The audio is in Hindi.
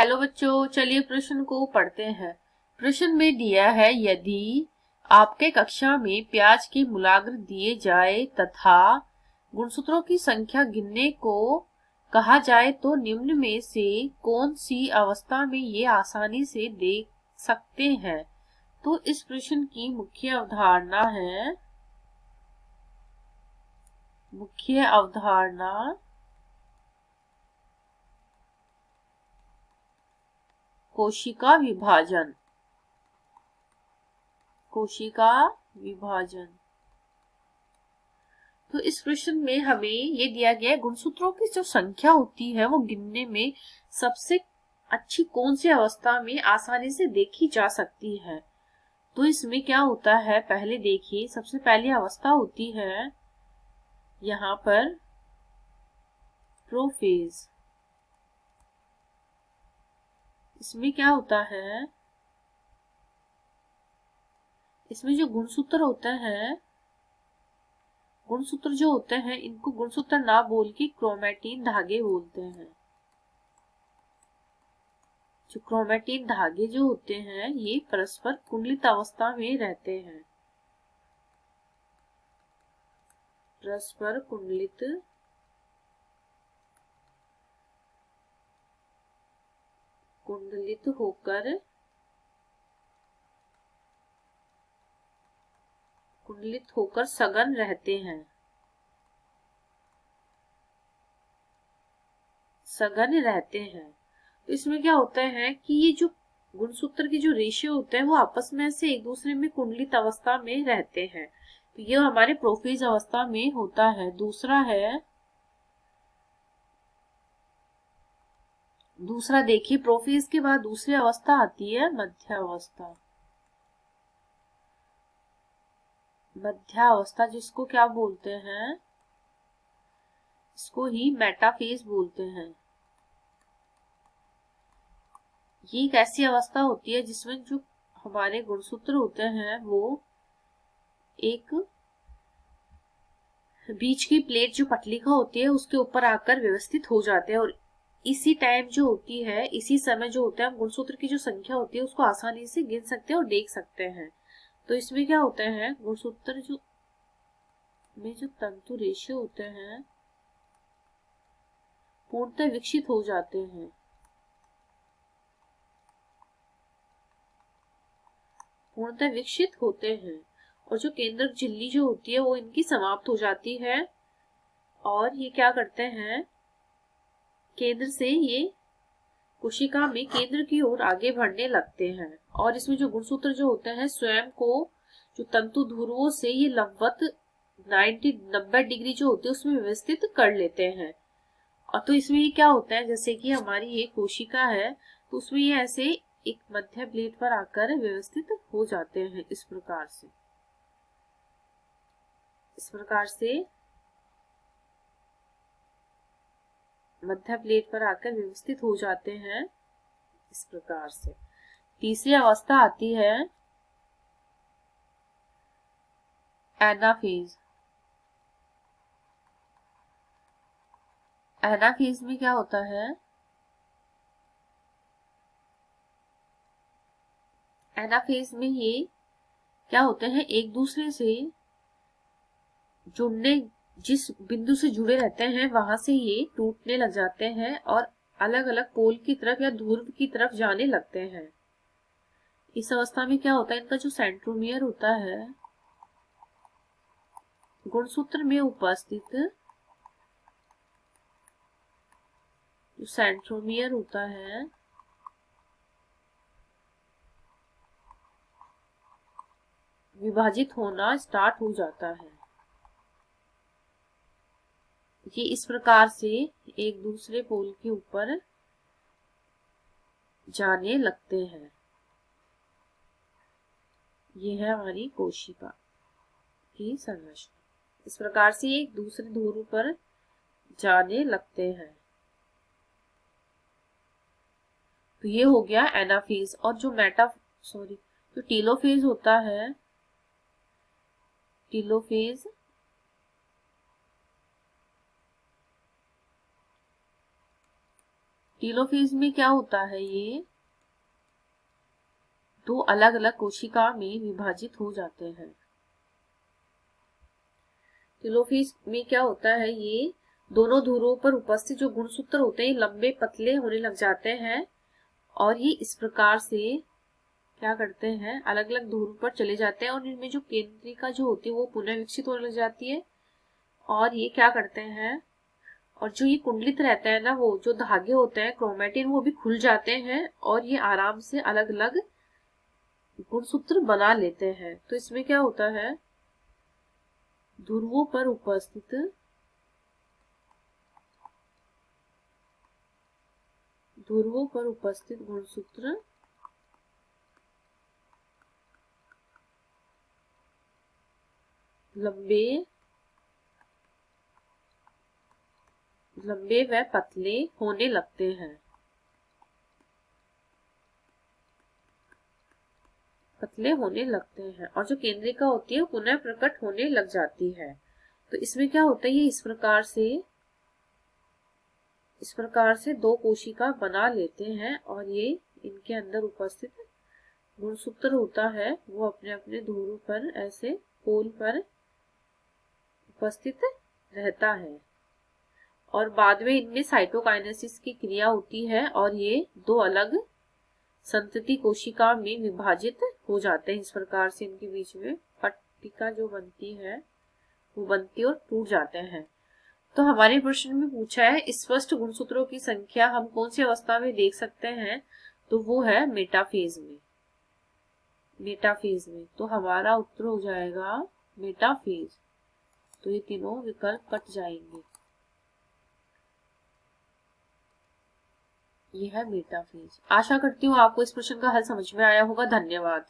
हेलो बच्चों, चलिए प्रश्न को पढ़ते हैं। प्रश्न में दिया है, यदि आपके कक्षा में प्याज के मूलाग्र दिए जाए तथा गुणसूत्रों की संख्या गिनने को कहा जाए तो निम्न में से कौन सी अवस्था में ये आसानी से देख सकते हैं। तो इस प्रश्न की मुख्य अवधारणा कोशिका विभाजन। तो इस प्रश्न में हमें ये दिया गया है, गुणसूत्रों की जो संख्या होती है वो गिनने में सबसे अच्छी कौन सी अवस्था में आसानी से देखी जा सकती है। तो इसमें क्या होता है, पहले देखिए, सबसे पहली अवस्था होती है यहाँ पर प्रोफेज। इसमें क्या होता है, इसमें जो गुणसूत्र जो होते हैं इनको गुणसूत्र ना बोल के क्रोमैटिन धागे बोलते हैं। जो क्रोमैटिन धागे जो होते हैं ये परस्पर कुंडलित अवस्था में रहते हैं। परस्पर कुंडलित होकर सघन रहते हैं। तो इसमें क्या होता है कि ये जो गुणसूत्र के जो रेशियो होते हैं वो आपस में से एक दूसरे में कुंडलित अवस्था में रहते हैं। तो ये हमारे प्रोफेज अवस्था में होता है। दूसरा देखिए, प्रोफेज के बाद दूसरी अवस्था आती है मध्यावस्था, जिसको क्या बोलते हैं, इसको ही मेटाफेज बोलते हैं। ये एक ऐसी अवस्था होती है जिसमें जो हमारे गुणसूत्र होते हैं वो एक बीच की प्लेट जो पटलिका होती है उसके ऊपर आकर व्यवस्थित हो जाते हैं, और इसी समय जो होता है हम गुणसूत्र की जो संख्या होती है उसको आसानी से गिन सकते हैं और देख सकते हैं। तो इसमें क्या होता है, गुणसूत्र में जो तंतु रेशे होते हैं पूर्णतः विकसित हो जाते हैं। और जो केंद्रक झिल्ली जो होती है वो इनकी समाप्त हो जाती है, और ये क्या करते हैं, केंद्र से ये कोशिका में केंद्र की ओर आगे बढ़ने लगते हैं। और इसमें जो गुणसूत्र जो होते हैं स्वयं को जो तंतु ध्रुवों से ये लंबवत 90 डिग्री जो होती है उसमें व्यवस्थित कर लेते हैं। और तो इसमें ये क्या होता है, जैसे कि हमारी ये कोशिका है तो उसमें ये ऐसे एक मध्य प्लेट पर आकर व्यवस्थित हो जाते हैं। इस प्रकार से मध्य प्लेट पर आकर व्यवस्थित हो जाते हैं। इस प्रकार से तीसरी अवस्था आती है एनाफेज। एनाफेज में क्या होता है, एनाफेज में ये क्या होते हैं, एक दूसरे से जिस बिंदु से जुड़े रहते हैं वहां से ये टूटने लग जाते हैं और अलग अलग पोल की तरफ या ध्रुव की तरफ जाने लगते हैं। इस अवस्था में क्या होता है, इनका जो सेंट्रोमियर होता है गुणसूत्र में उपस्थित जो सेंट्रोमियर होता है विभाजित होना स्टार्ट हो जाता है। ये इस प्रकार से एक दूसरे पोल के ऊपर जाने लगते हैं। ये है हमारी कोशिका की संरचना। इस प्रकार से एक दूसरे ध्रुव पर जाने लगते हैं। तो ये हो गया एनाफेज। और जो जो टीलोफेज होता है, टीलोफेज टेलोफेज में क्या होता है, ये दो अलग अलग कोशिका में विभाजित हो जाते हैं। टेलोफेज में क्या होता है, ये दोनों ध्रुवों पर उपस्थित जो गुणसूत्र होते हैं लंबे पतले होने लग जाते हैं और ये इस प्रकार से क्या करते हैं, अलग अलग ध्रुव पर चले जाते हैं और इनमें जो केंद्रिका जो होती है वो पुनः विकसित होने लग जाती है और ये क्या करते हैं, और जो ये कुंडलित रहता है ना, वो जो धागे होते हैं क्रोमेटिन वो भी खुल जाते हैं और ये आराम से अलग अलग गुणसूत्र बना लेते हैं। तो इसमें क्या होता है, ध्रुवों पर उपस्थित गुणसूत्र लंबे व पतले होने लगते हैं। और जो केंद्रिका होती है पुनः प्रकट होने लग जाती है। तो इसमें क्या होता है, ये इस प्रकार से दो कोशिका बना लेते हैं और ये इनके अंदर उपस्थित गुणसूत्र होता है वो अपने अपने ध्रुव पर ऐसे पोल पर उपस्थित रहता है और बाद में इनमें साइटोकाइनेसिस की क्रिया होती है और ये दो अलग संतति कोशिका में विभाजित हो जाते हैं। इस प्रकार से इनके बीच में पट्टिका जो बनती है वो बनती और टूट जाते हैं। तो हमारे प्रश्न में पूछा है स्पष्ट गुणसूत्रों की संख्या हम कौन सी अवस्था में देख सकते हैं, तो वो है मेटाफेज में। तो हमारा उत्तर हो जाएगा मेटाफेज। तो ये तीनों विकल्प कट जाएंगे। ये है मेटाफेज। आशा करती हूँ आपको इस प्रश्न का हल समझ में आया होगा। धन्यवाद।